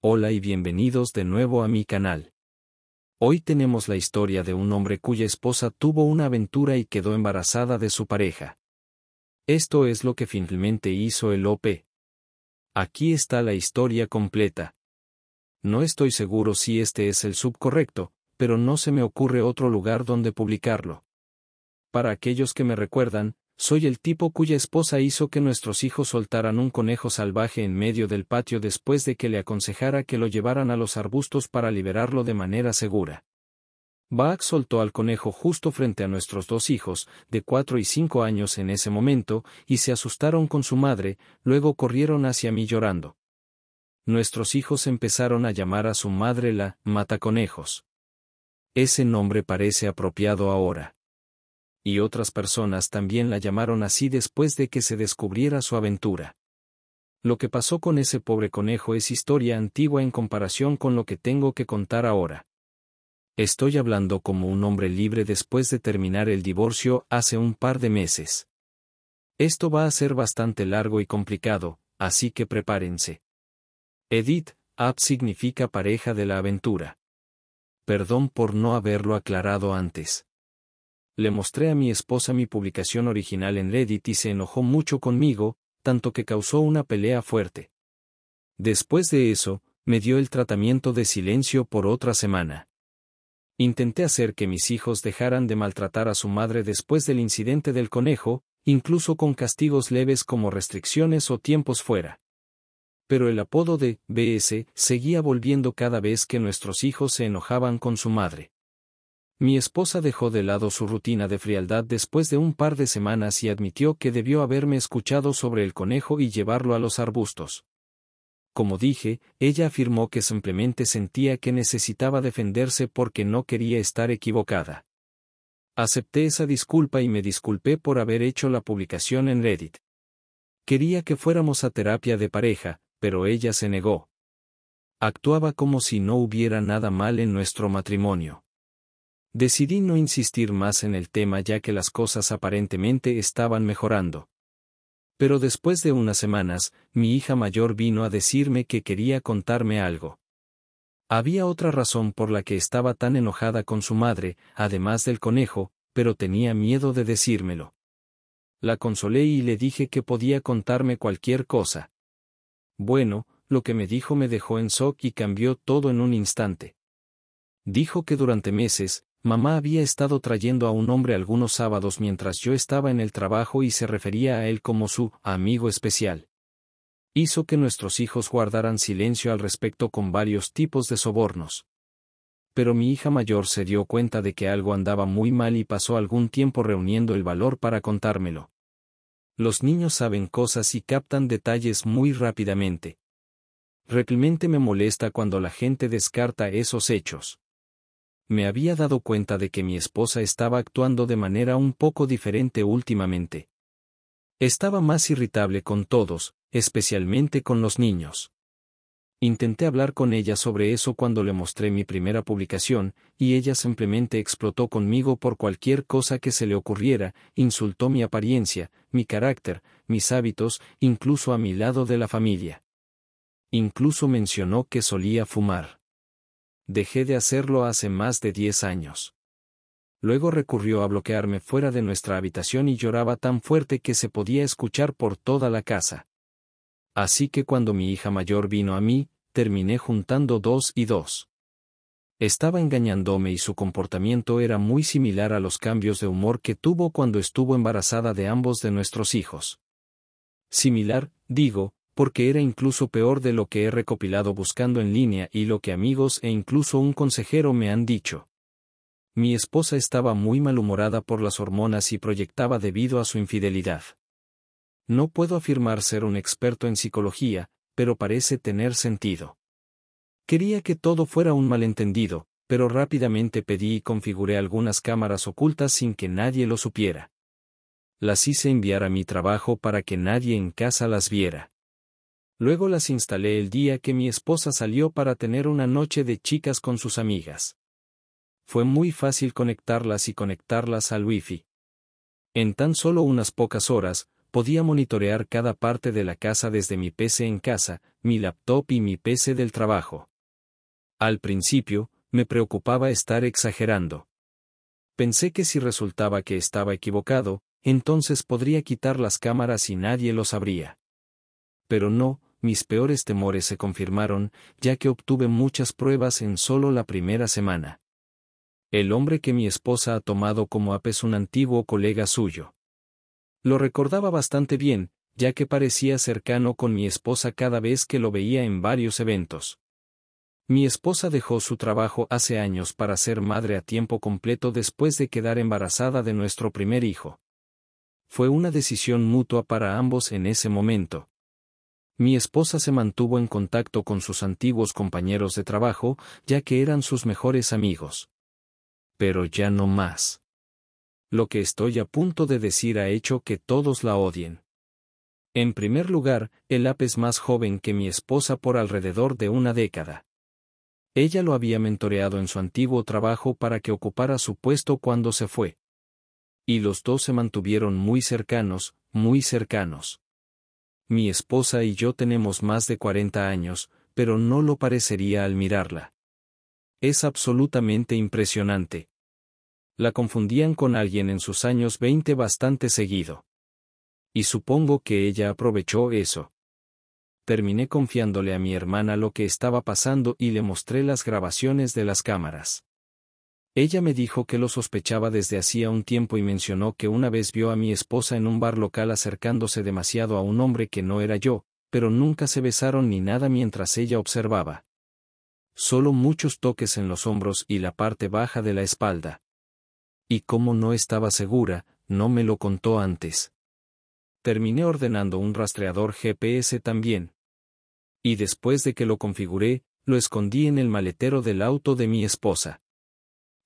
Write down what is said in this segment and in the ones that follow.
Hola y bienvenidos de nuevo a mi canal. Hoy tenemos la historia de un hombre cuya esposa tuvo una aventura y quedó embarazada de su pareja. Esto es lo que finalmente hizo el OP. Aquí está la historia completa. No estoy seguro si este es el subcorrecto, pero no se me ocurre otro lugar donde publicarlo. Para aquellos que me recuerdan, soy el tipo cuya esposa hizo que nuestros hijos soltaran un conejo salvaje en medio del patio después de que le aconsejara que lo llevaran a los arbustos para liberarlo de manera segura. Baak soltó al conejo justo frente a nuestros dos hijos, de 4 y 5 años en ese momento, y se asustaron con su madre, luego corrieron hacia mí llorando. Nuestros hijos empezaron a llamar a su madre la Mataconejos. Ese nombre parece apropiado ahora. Y otras personas también la llamaron así después de que se descubriera su aventura. Lo que pasó con ese pobre conejo es historia antigua en comparación con lo que tengo que contar ahora. Estoy hablando como un hombre libre después de terminar el divorcio hace un par de meses. Esto va a ser bastante largo y complicado, así que prepárense. Edith, Ab significa pareja de la aventura. Perdón por no haberlo aclarado antes. Le mostré a mi esposa mi publicación original en Reddit y se enojó mucho conmigo, tanto que causó una pelea fuerte. Después de eso, me dio el tratamiento de silencio por otra semana. Intenté hacer que mis hijos dejaran de maltratar a su madre después del incidente del conejo, incluso con castigos leves como restricciones o tiempos fuera. Pero el apodo de BS seguía volviendo cada vez que nuestros hijos se enojaban con su madre. Mi esposa dejó de lado su rutina de frialdad después de un par de semanas y admitió que debió haberme escuchado sobre el conejo y llevarlo a los arbustos. Como dije, ella afirmó que simplemente sentía que necesitaba defenderse porque no quería estar equivocada. Acepté esa disculpa y me disculpé por haber hecho la publicación en Reddit. Quería que fuéramos a terapia de pareja, pero ella se negó. Actuaba como si no hubiera nada mal en nuestro matrimonio. Decidí no insistir más en el tema ya que las cosas aparentemente estaban mejorando. Pero después de unas semanas, mi hija mayor vino a decirme que quería contarme algo. Había otra razón por la que estaba tan enojada con su madre, además del conejo, pero tenía miedo de decírmelo. La consolé y le dije que podía contarme cualquier cosa. Bueno, lo que me dijo me dejó en shock y cambió todo en un instante. Dijo que durante meses, mamá había estado trayendo a un hombre algunos sábados mientras yo estaba en el trabajo y se refería a él como su amigo especial. Hizo que nuestros hijos guardaran silencio al respecto con varios tipos de sobornos. Pero mi hija mayor se dio cuenta de que algo andaba muy mal y pasó algún tiempo reuniendo el valor para contármelo. Los niños saben cosas y captan detalles muy rápidamente. Realmente me molesta cuando la gente descarta esos hechos. Me había dado cuenta de que mi esposa estaba actuando de manera un poco diferente últimamente. Estaba más irritable con todos, especialmente con los niños. Intenté hablar con ella sobre eso cuando le mostré mi primera publicación, y ella simplemente explotó conmigo por cualquier cosa que se le ocurriera, insultó mi apariencia, mi carácter, mis hábitos, incluso a mi lado de la familia. Incluso mencionó que solía fumar. Dejé de hacerlo hace más de 10 años. Luego recurrió a bloquearme fuera de nuestra habitación y lloraba tan fuerte que se podía escuchar por toda la casa. Así que cuando mi hija mayor vino a mí, terminé juntando 2 y 2. Estaba engañándome y su comportamiento era muy similar a los cambios de humor que tuvo cuando estuvo embarazada de ambos de nuestros hijos. Similar, digo, porque era incluso peor de lo que he recopilado buscando en línea y lo que amigos e incluso un consejero me han dicho. Mi esposa estaba muy malhumorada por las hormonas y proyectaba debido a su infidelidad. No puedo afirmar ser un experto en psicología, pero parece tener sentido. Quería que todo fuera un malentendido, pero rápidamente pedí y configuré algunas cámaras ocultas sin que nadie lo supiera. Las hice enviar a mi trabajo para que nadie en casa las viera. Luego las instalé el día que mi esposa salió para tener una noche de chicas con sus amigas. Fue muy fácil conectarlas al Wi-Fi. En tan solo unas pocas horas, podía monitorear cada parte de la casa desde mi PC en casa, mi laptop y mi PC del trabajo. Al principio, me preocupaba estar exagerando. Pensé que si resultaba que estaba equivocado, entonces podría quitar las cámaras y nadie lo sabría. Pero no, mis peores temores se confirmaron, ya que obtuve muchas pruebas en solo la primera semana. El hombre que mi esposa ha tomado como AP es un antiguo colega suyo. Lo recordaba bastante bien, ya que parecía cercano con mi esposa cada vez que lo veía en varios eventos. Mi esposa dejó su trabajo hace años para ser madre a tiempo completo después de quedar embarazada de nuestro primer hijo. Fue una decisión mutua para ambos en ese momento. Mi esposa se mantuvo en contacto con sus antiguos compañeros de trabajo, ya que eran sus mejores amigos. Pero ya no más. Lo que estoy a punto de decir ha hecho que todos la odien. En primer lugar, el AP es más joven que mi esposa por alrededor de una década. Ella lo había mentoreado en su antiguo trabajo para que ocupara su puesto cuando se fue. Y los dos se mantuvieron muy cercanos, muy cercanos. Mi esposa y yo tenemos más de 40 años, pero no lo parecería al mirarla. Es absolutamente impresionante. La confundían con alguien en sus años 20 bastante seguido. Y supongo que ella aprovechó eso. Terminé confiándole a mi hermana lo que estaba pasando y le mostré las grabaciones de las cámaras. Ella me dijo que lo sospechaba desde hacía un tiempo y mencionó que una vez vio a mi esposa en un bar local acercándose demasiado a un hombre que no era yo, pero nunca se besaron ni nada mientras ella observaba. Solo muchos toques en los hombros y la parte baja de la espalda. Y como no estaba segura, no me lo contó antes. Terminé ordenando un rastreador GPS también. Y después de que lo configuré, lo escondí en el maletero del auto de mi esposa.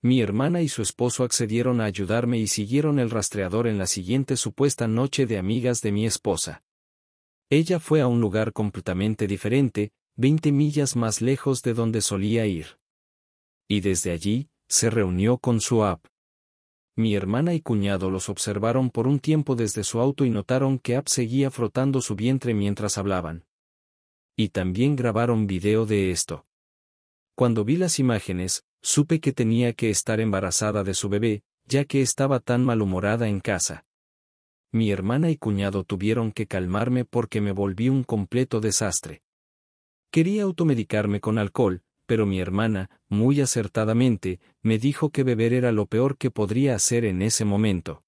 Mi hermana y su esposo accedieron a ayudarme y siguieron el rastreador en la siguiente supuesta noche de amigas de mi esposa. Ella fue a un lugar completamente diferente, 20 millas más lejos de donde solía ir. Y desde allí, se reunió con su app. Mi hermana y cuñado los observaron por un tiempo desde su auto y notaron que App seguía frotando su vientre mientras hablaban. Y también grabaron video de esto. Cuando vi las imágenes, supe que tenía que estar embarazada de su bebé, ya que estaba tan malhumorada en casa. Mi hermana y cuñado tuvieron que calmarme porque me volví un completo desastre. Quería automedicarme con alcohol, pero mi hermana, muy acertadamente, me dijo que beber era lo peor que podría hacer en ese momento.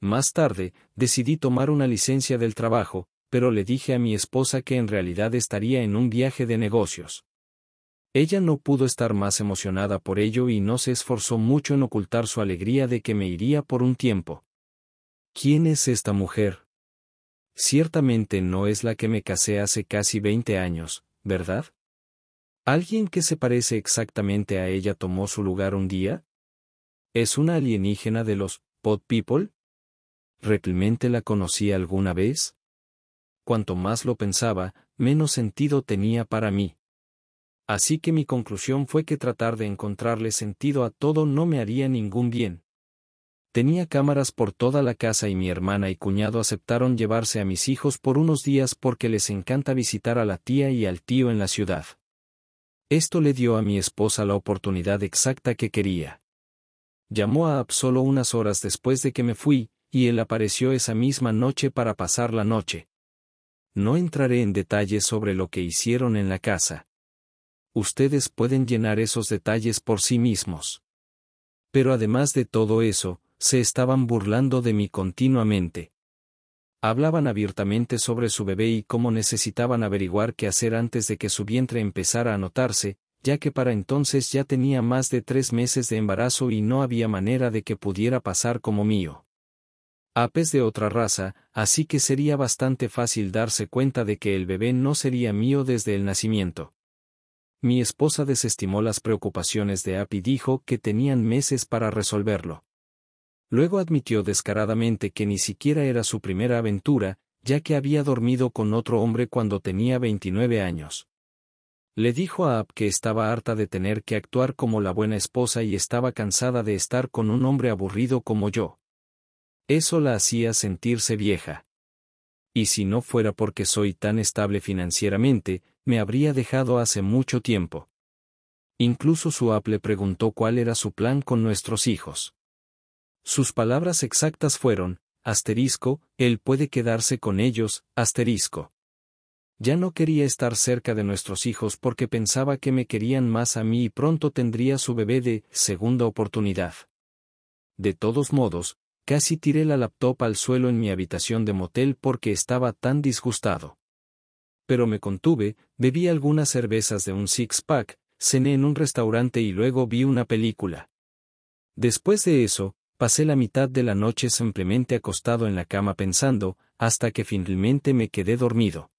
Más tarde, decidí tomar una licencia del trabajo, pero le dije a mi esposa que en realidad estaría en un viaje de negocios. Ella no pudo estar más emocionada por ello y no se esforzó mucho en ocultar su alegría de que me iría por un tiempo. ¿Quién es esta mujer? Ciertamente no es la que me casé hace casi 20 años, ¿verdad? ¿Alguien que se parece exactamente a ella tomó su lugar un día? ¿Es una alienígena de los Pod People? ¿Realmente la conocí alguna vez? Cuanto más lo pensaba, menos sentido tenía para mí. Así que mi conclusión fue que tratar de encontrarle sentido a todo no me haría ningún bien. Tenía cámaras por toda la casa y mi hermana y cuñado aceptaron llevarse a mis hijos por unos días porque les encanta visitar a la tía y al tío en la ciudad. Esto le dio a mi esposa la oportunidad exacta que quería. Llamó a App solo unas horas después de que me fui, y él apareció esa misma noche para pasar la noche. No entraré en detalles sobre lo que hicieron en la casa. Ustedes pueden llenar esos detalles por sí mismos. Pero además de todo eso, se estaban burlando de mí continuamente. Hablaban abiertamente sobre su bebé y cómo necesitaban averiguar qué hacer antes de que su vientre empezara a notarse, ya que para entonces ya tenía más de 3 meses de embarazo y no había manera de que pudiera pasar como mío. App es de otra raza, así que sería bastante fácil darse cuenta de que el bebé no sería mío desde el nacimiento. Mi esposa desestimó las preocupaciones de App y dijo que tenían meses para resolverlo. Luego admitió descaradamente que ni siquiera era su primera aventura, ya que había dormido con otro hombre cuando tenía 29 años. Le dijo a App que estaba harta de tener que actuar como la buena esposa y estaba cansada de estar con un hombre aburrido como yo. Eso la hacía sentirse vieja. Y si no fuera porque soy tan estable financieramente, me habría dejado hace mucho tiempo. Incluso su app le preguntó cuál era su plan con nuestros hijos. Sus palabras exactas fueron, él puede quedarse con ellos, Ya no quería estar cerca de nuestros hijos porque pensaba que me querían más a mí y pronto tendría su bebé de segunda oportunidad. De todos modos, casi tiré la laptop al suelo en mi habitación de motel porque estaba tan disgustado. Pero me contuve, bebí algunas cervezas de un six-pack, cené en un restaurante y luego vi una película. Después de eso, pasé la mitad de la noche simplemente acostado en la cama pensando, hasta que finalmente me quedé dormido.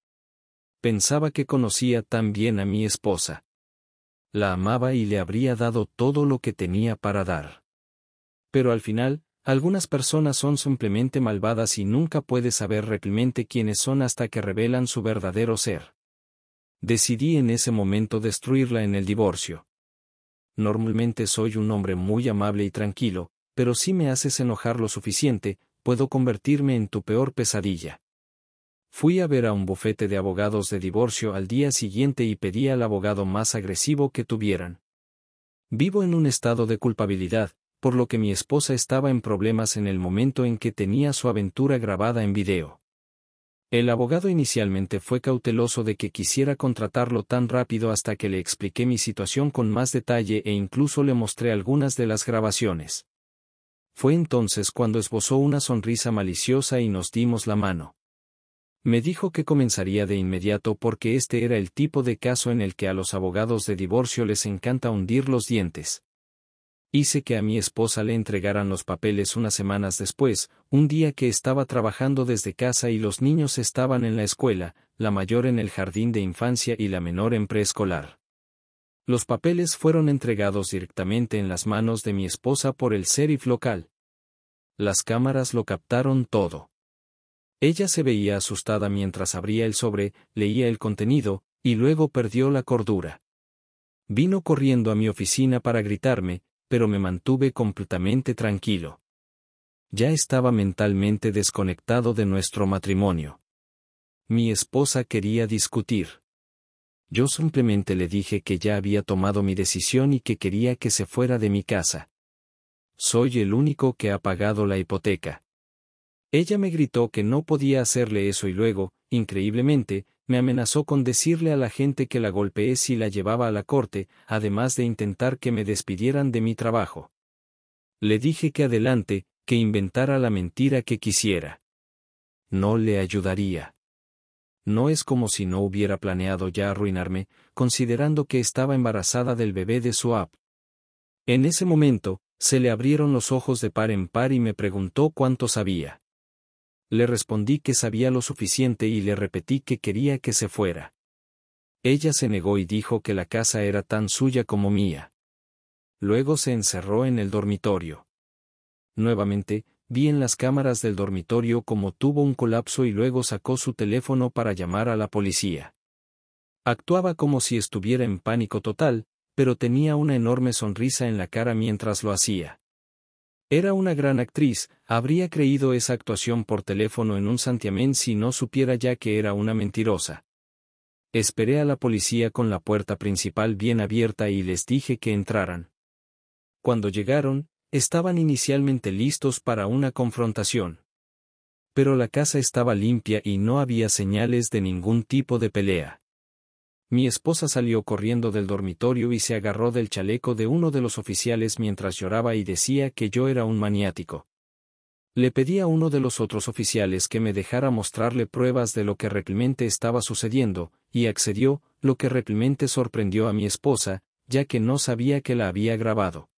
Pensaba que conocía tan bien a mi esposa. La amaba y le habría dado todo lo que tenía para dar. Pero al final, algunas personas son simplemente malvadas y nunca puedes saber realmente quiénes son hasta que revelan su verdadero ser. Decidí en ese momento destruirla en el divorcio. Normalmente soy un hombre muy amable y tranquilo, pero si me haces enojar lo suficiente, puedo convertirme en tu peor pesadilla. Fui a ver a un bufete de abogados de divorcio al día siguiente y pedí al abogado más agresivo que tuvieran. Vivo en un estado de culpabilidad, por lo que mi esposa estaba en problemas en el momento en que tenía su aventura grabada en video. El abogado inicialmente fue cauteloso de que quisiera contratarlo tan rápido hasta que le expliqué mi situación con más detalle e incluso le mostré algunas de las grabaciones. Fue entonces cuando esbozó una sonrisa maliciosa y nos dimos la mano. Me dijo que comenzaría de inmediato porque este era el tipo de caso en el que a los abogados de divorcio les encanta hundir los dientes. Hice que a mi esposa le entregaran los papeles unas semanas después, un día que estaba trabajando desde casa y los niños estaban en la escuela, la mayor en el jardín de infancia y la menor en preescolar. Los papeles fueron entregados directamente en las manos de mi esposa por el sheriff local. Las cámaras lo captaron todo. Ella se veía asustada mientras abría el sobre, leía el contenido, y luego perdió la cordura. Vino corriendo a mi oficina para gritarme, pero me mantuve completamente tranquilo. Ya estaba mentalmente desconectado de nuestro matrimonio. Mi esposa quería discutir. Yo simplemente le dije que ya había tomado mi decisión y que quería que se fuera de mi casa. Soy el único que ha pagado la hipoteca. Ella me gritó que no podía hacerle eso y luego, increíblemente, me amenazó con decirle a la gente que la golpeé si la llevaba a la corte, además de intentar que me despidieran de mi trabajo. Le dije que adelante, que inventara la mentira que quisiera. No le ayudaría. No es como si no hubiera planeado ya arruinarme, considerando que estaba embarazada del bebé de su app. En ese momento, se le abrieron los ojos de par en par y me preguntó cuánto sabía. Le respondí que sabía lo suficiente y le repetí que quería que se fuera. Ella se negó y dijo que la casa era tan suya como mía. Luego se encerró en el dormitorio. Nuevamente, vi en las cámaras del dormitorio cómo tuvo un colapso y luego sacó su teléfono para llamar a la policía. Actuaba como si estuviera en pánico total, pero tenía una enorme sonrisa en la cara mientras lo hacía. Era una gran actriz, habría creído esa actuación por teléfono en un santiamén si no supiera ya que era una mentirosa. Esperé a la policía con la puerta principal bien abierta y les dije que entraran. Cuando llegaron, estaban inicialmente listos para una confrontación. Pero la casa estaba limpia y no había señales de ningún tipo de pelea. Mi esposa salió corriendo del dormitorio y se agarró del chaleco de uno de los oficiales mientras lloraba y decía que yo era un maniático. Le pedí a uno de los otros oficiales que me dejara mostrarle pruebas de lo que realmente estaba sucediendo, y accedió, lo que realmente sorprendió a mi esposa, ya que no sabía que la había grabado.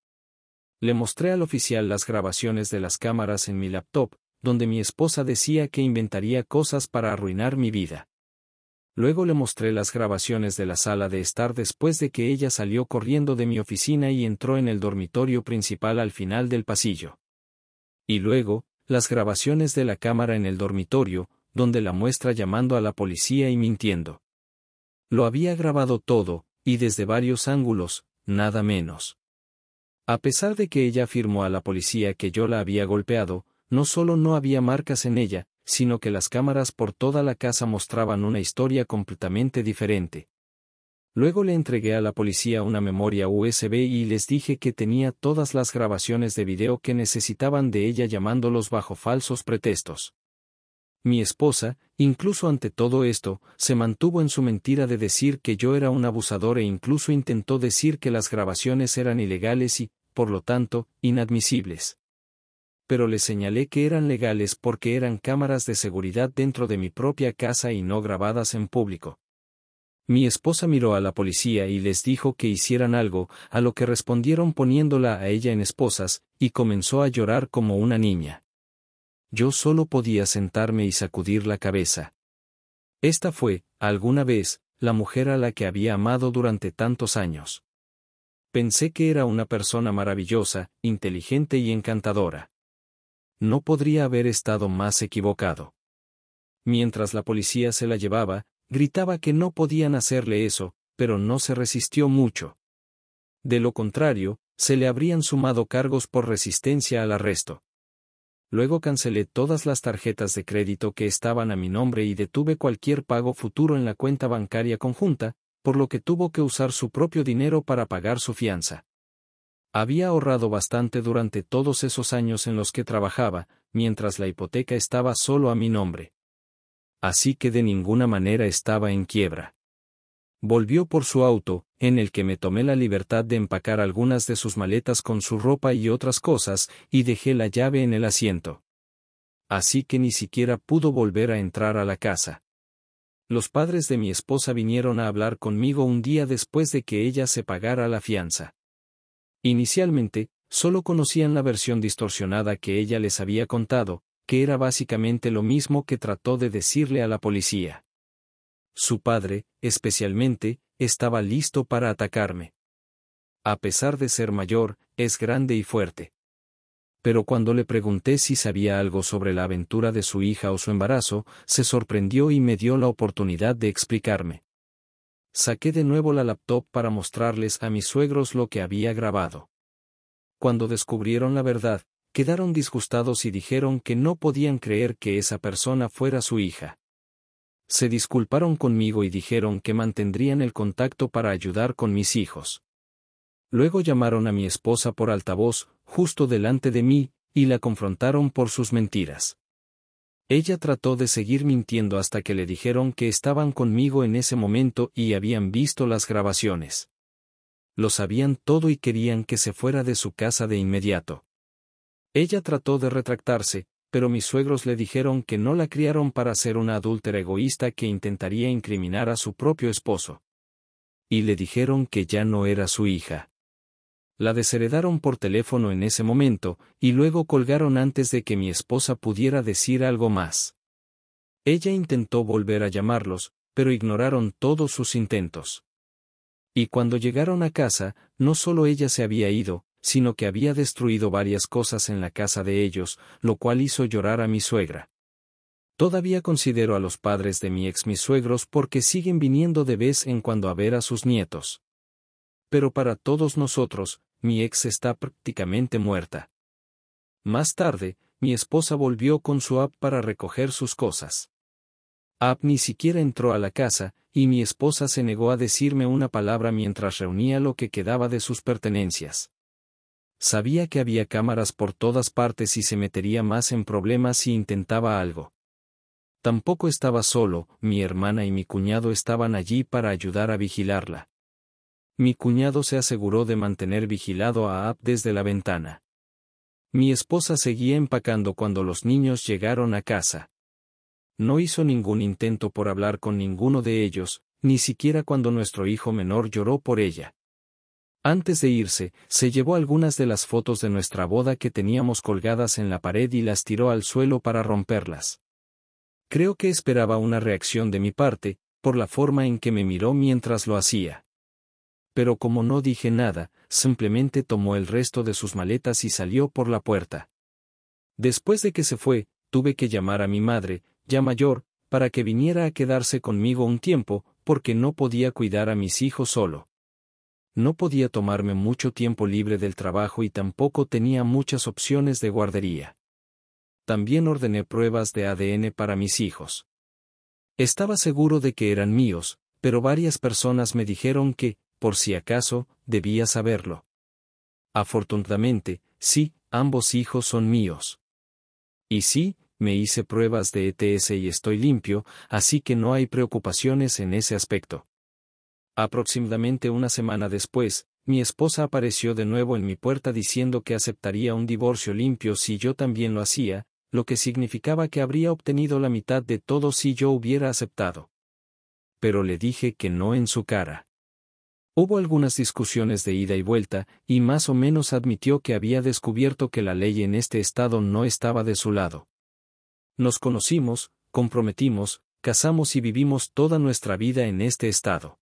Le mostré al oficial las grabaciones de las cámaras en mi laptop, donde mi esposa decía que inventaría cosas para arruinar mi vida. Luego le mostré las grabaciones de la sala de estar después de que ella salió corriendo de mi oficina y entró en el dormitorio principal al final del pasillo. Y luego, las grabaciones de la cámara en el dormitorio, donde la muestra llamando a la policía y mintiendo. Lo había grabado todo, y desde varios ángulos, nada menos. A pesar de que ella afirmó a la policía que yo la había golpeado, no solo no había marcas en ella, sino que las cámaras por toda la casa mostraban una historia completamente diferente. Luego le entregué a la policía una memoria USB y les dije que tenía todas las grabaciones de video que necesitaban de ella llamándolos bajo falsos pretextos. Mi esposa, incluso ante todo esto, se mantuvo en su mentira de decir que yo era un abusador e incluso intentó decir que las grabaciones eran ilegales y, por lo tanto, inadmisibles. Pero le señalé que eran legales porque eran cámaras de seguridad dentro de mi propia casa y no grabadas en público. Mi esposa miró a la policía y les dijo que hicieran algo, a lo que respondieron poniéndola a ella en esposas, y comenzó a llorar como una niña. Yo solo podía sentarme y sacudir la cabeza. Esta fue, alguna vez, la mujer a la que había amado durante tantos años. Pensé que era una persona maravillosa, inteligente y encantadora. No podría haber estado más equivocado. Mientras la policía se la llevaba, gritaba que no podían hacerle eso, pero no se resistió mucho. De lo contrario, se le habrían sumado cargos por resistencia al arresto. Luego cancelé todas las tarjetas de crédito que estaban a mi nombre y detuve cualquier pago futuro en la cuenta bancaria conjunta, por lo que tuvo que usar su propio dinero para pagar su fianza. Había ahorrado bastante durante todos esos años en los que trabajaba, mientras la hipoteca estaba solo a mi nombre. Así que de ninguna manera estaba en quiebra. Volvió por su auto, en el que me tomé la libertad de empacar algunas de sus maletas con su ropa y otras cosas, y dejé la llave en el asiento. Así que ni siquiera pudo volver a entrar a la casa. Los padres de mi esposa vinieron a hablar conmigo un día después de que ella se pagara la fianza. Inicialmente, solo conocían la versión distorsionada que ella les había contado, que era básicamente lo mismo que trató de decirle a la policía. Su padre, especialmente, estaba listo para atacarme. A pesar de ser mayor, es grande y fuerte. Pero cuando le pregunté si sabía algo sobre la aventura de su hija o su embarazo, se sorprendió y me dio la oportunidad de explicarme. Saqué de nuevo la laptop para mostrarles a mis suegros lo que había grabado. Cuando descubrieron la verdad, quedaron disgustados y dijeron que no podían creer que esa persona fuera su hija. Se disculparon conmigo y dijeron que mantendrían el contacto para ayudar con mis hijos. Luego llamaron a mi esposa por altavoz, justo delante de mí, y la confrontaron por sus mentiras. Ella trató de seguir mintiendo hasta que le dijeron que estaban conmigo en ese momento y habían visto las grabaciones. Lo sabían todo y querían que se fuera de su casa de inmediato. Ella trató de retractarse, pero mis suegros le dijeron que no la criaron para ser una adúltera egoísta que intentaría incriminar a su propio esposo. Y le dijeron que ya no era su hija. La desheredaron por teléfono en ese momento, y luego colgaron antes de que mi esposa pudiera decir algo más. Ella intentó volver a llamarlos, pero ignoraron todos sus intentos. Y cuando llegaron a casa, no solo ella se había ido, sino que había destruido varias cosas en la casa de ellos, lo cual hizo llorar a mi suegra. Todavía considero a los padres de mi ex mis suegros porque siguen viniendo de vez en cuando a ver a sus nietos. Pero para todos nosotros, mi ex está prácticamente muerta. Más tarde, mi esposa volvió con su app para recoger sus cosas. App ni siquiera entró a la casa, y mi esposa se negó a decirme una palabra mientras reunía lo que quedaba de sus pertenencias. Sabía que había cámaras por todas partes y se metería más en problemas si intentaba algo. Tampoco estaba solo, mi hermana y mi cuñado estaban allí para ayudar a vigilarla. Mi cuñado se aseguró de mantener vigilado a App desde la ventana. Mi esposa seguía empacando cuando los niños llegaron a casa. No hizo ningún intento por hablar con ninguno de ellos, ni siquiera cuando nuestro hijo menor lloró por ella. Antes de irse, se llevó algunas de las fotos de nuestra boda que teníamos colgadas en la pared y las tiró al suelo para romperlas. Creo que esperaba una reacción de mi parte, por la forma en que me miró mientras lo hacía. Pero como no dije nada, simplemente tomó el resto de sus maletas y salió por la puerta. Después de que se fue, tuve que llamar a mi madre, ya mayor, para que viniera a quedarse conmigo un tiempo, porque no podía cuidar a mis hijos solo. No podía tomarme mucho tiempo libre del trabajo y tampoco tenía muchas opciones de guardería. También ordené pruebas de ADN para mis hijos. Estaba seguro de que eran míos, pero varias personas me dijeron que, por si acaso, debía saberlo. Afortunadamente, sí, ambos hijos son míos. Y sí, me hice pruebas de ETS y estoy limpio, así que no hay preocupaciones en ese aspecto. Aproximadamente una semana después, mi esposa apareció de nuevo en mi puerta diciendo que aceptaría un divorcio limpio si yo también lo hacía, lo que significaba que habría obtenido la mitad de todo si yo hubiera aceptado. Pero le dije que no en su cara. Hubo algunas discusiones de ida y vuelta, y más o menos admitió que había descubierto que la ley en este estado no estaba de su lado. Nos conocimos, comprometimos, casamos y vivimos toda nuestra vida en este estado.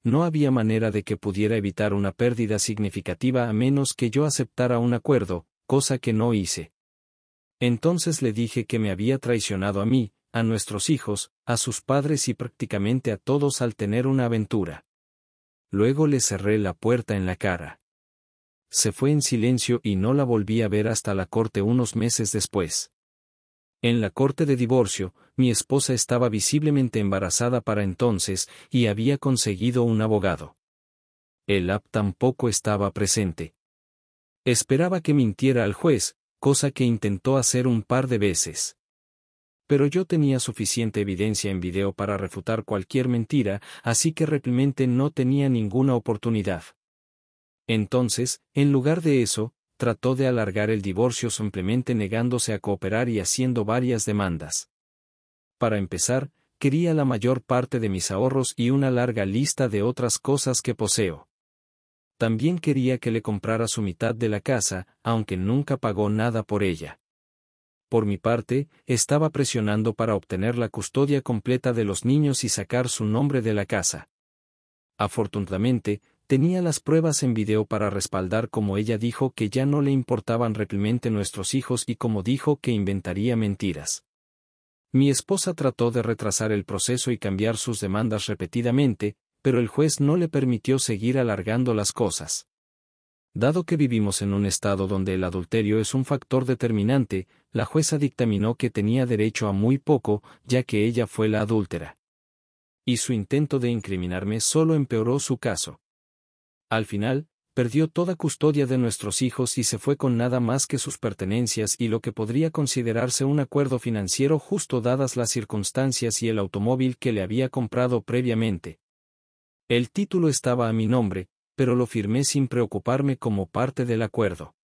No había manera de que pudiera evitar una pérdida significativa a menos que yo aceptara un acuerdo, cosa que no hice. Entonces le dije que me había traicionado a mí, a nuestros hijos, a sus padres y prácticamente a todos al tener una aventura. Luego le cerré la puerta en la cara. Se fue en silencio y no la volví a ver hasta la corte unos meses después. En la corte de divorcio, mi esposa estaba visiblemente embarazada para entonces, y había conseguido un abogado. El AP tampoco estaba presente. Esperaba que mintiera al juez, cosa que intentó hacer un par de veces. Pero yo tenía suficiente evidencia en video para refutar cualquier mentira, así que realmente no tenía ninguna oportunidad. Entonces, en lugar de eso, trató de alargar el divorcio simplemente negándose a cooperar y haciendo varias demandas. Para empezar, quería la mayor parte de mis ahorros y una larga lista de otras cosas que poseo. También quería que le comprara su mitad de la casa, aunque nunca pagó nada por ella. Por mi parte, estaba presionando para obtener la custodia completa de los niños y sacar su nombre de la casa. Afortunadamente, tenía las pruebas en video para respaldar como ella dijo que ya no le importaban realmente nuestros hijos y como dijo que inventaría mentiras. Mi esposa trató de retrasar el proceso y cambiar sus demandas repetidamente, pero el juez no le permitió seguir alargando las cosas. Dado que vivimos en un estado donde el adulterio es un factor determinante, la jueza dictaminó que tenía derecho a muy poco, ya que ella fue la adúltera. Y su intento de incriminarme solo empeoró su caso. Al final, perdió toda custodia de nuestros hijos y se fue con nada más que sus pertenencias y lo que podría considerarse un acuerdo financiero justo dadas las circunstancias y el automóvil que le había comprado previamente. El título estaba a mi nombre, pero lo firmé sin preocuparme como parte del acuerdo.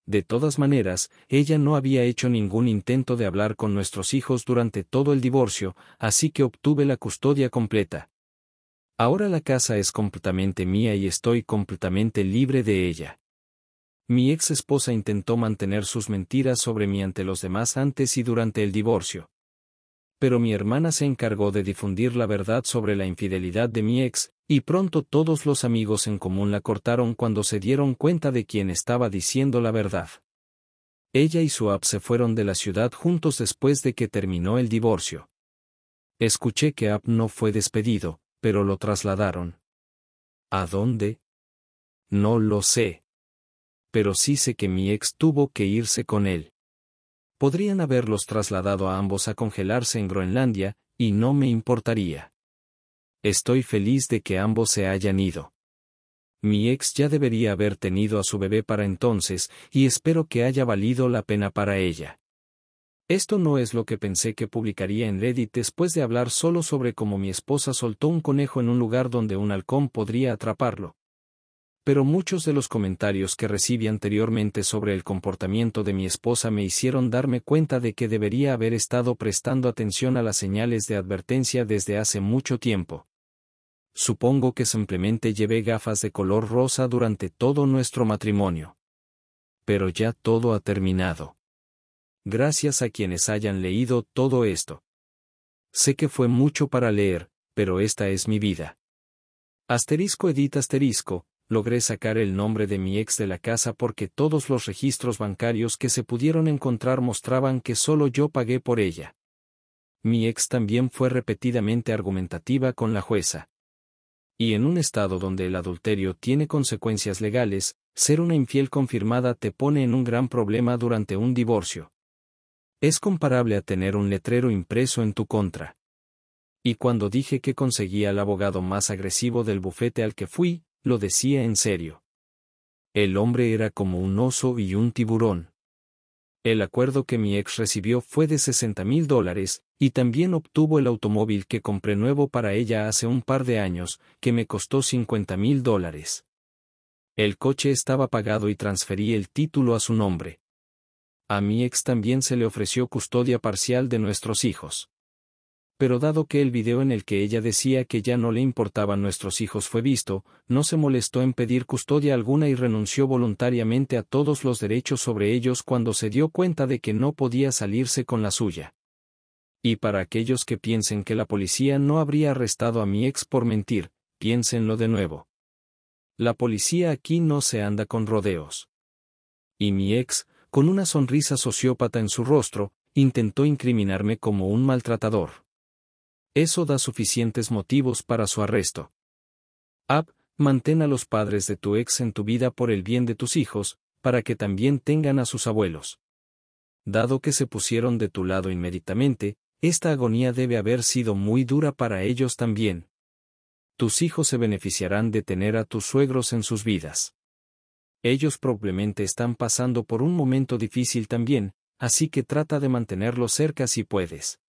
De todas maneras, ella no había hecho ningún intento de hablar con nuestros hijos durante todo el divorcio, así que obtuve la custodia completa. Ahora la casa es completamente mía y estoy completamente libre de ella. Mi ex esposa intentó mantener sus mentiras sobre mí ante los demás antes y durante el divorcio. Pero mi hermana se encargó de difundir la verdad sobre la infidelidad de mi ex, y pronto todos los amigos en común la cortaron cuando se dieron cuenta de quién estaba diciendo la verdad. Ella y su se fueron de la ciudad juntos después de que terminó el divorcio. Escuché que App no fue despedido, pero lo trasladaron. ¿A dónde? No lo sé. Pero sí sé que mi ex tuvo que irse con él. Podrían haberlos trasladado a ambos a congelarse en Groenlandia, y no me importaría. Estoy feliz de que ambos se hayan ido. Mi ex ya debería haber tenido a su bebé para entonces, y espero que haya valido la pena para ella. Esto no es lo que pensé que publicaría en Reddit después de hablar solo sobre cómo mi esposa soltó un conejo en un lugar donde un halcón podría atraparlo. Pero muchos de los comentarios que recibí anteriormente sobre el comportamiento de mi esposa me hicieron darme cuenta de que debería haber estado prestando atención a las señales de advertencia desde hace mucho tiempo. Supongo que simplemente llevé gafas de color rosa durante todo nuestro matrimonio. Pero ya todo ha terminado. Gracias a quienes hayan leído todo esto. Sé que fue mucho para leer, pero esta es mi vida. *edit*, logré sacar el nombre de mi ex de la casa porque todos los registros bancarios que se pudieron encontrar mostraban que solo yo pagué por ella. Mi ex también fue repetidamente argumentativa con la jueza. Y en un estado donde el adulterio tiene consecuencias legales, ser una infiel confirmada te pone en un gran problema durante un divorcio. Es comparable a tener un letrero impreso en tu contra. Y cuando dije que conseguía al abogado más agresivo del bufete al que fui, lo decía en serio. El hombre era como un oso y un tiburón. El acuerdo que mi ex recibió fue de $60,000, y también obtuvo el automóvil que compré nuevo para ella hace un par de años, que me costó $50,000. El coche estaba pagado y transferí el título a su nombre. A mi ex también se le ofreció custodia parcial de nuestros hijos. Pero dado que el video en el que ella decía que ya no le importaban nuestros hijos fue visto, no se molestó en pedir custodia alguna y renunció voluntariamente a todos los derechos sobre ellos cuando se dio cuenta de que no podía salirse con la suya. Y para aquellos que piensen que la policía no habría arrestado a mi ex por mentir, piénsenlo de nuevo. La policía aquí no se anda con rodeos. Y mi ex, con una sonrisa sociópata en su rostro, intentó incriminarme como un maltratador. Eso da suficientes motivos para su arresto. Mantén a los padres de tu ex en tu vida por el bien de tus hijos, para que también tengan a sus abuelos. Dado que se pusieron de tu lado inmediatamente, esta agonía debe haber sido muy dura para ellos también. Tus hijos se beneficiarán de tener a tus suegros en sus vidas. Ellos probablemente están pasando por un momento difícil también, así que trata de mantenerlos cerca si puedes.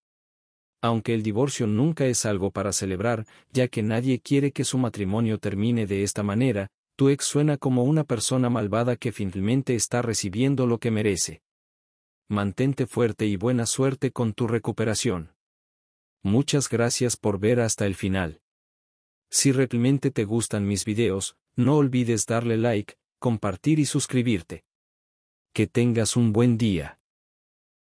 Aunque el divorcio nunca es algo para celebrar, ya que nadie quiere que su matrimonio termine de esta manera, tu ex suena como una persona malvada que finalmente está recibiendo lo que merece. Mantente fuerte y buena suerte con tu recuperación. Muchas gracias por ver hasta el final. Si realmente te gustan mis videos, no olvides darle like, compartir y suscribirte. Que tengas un buen día.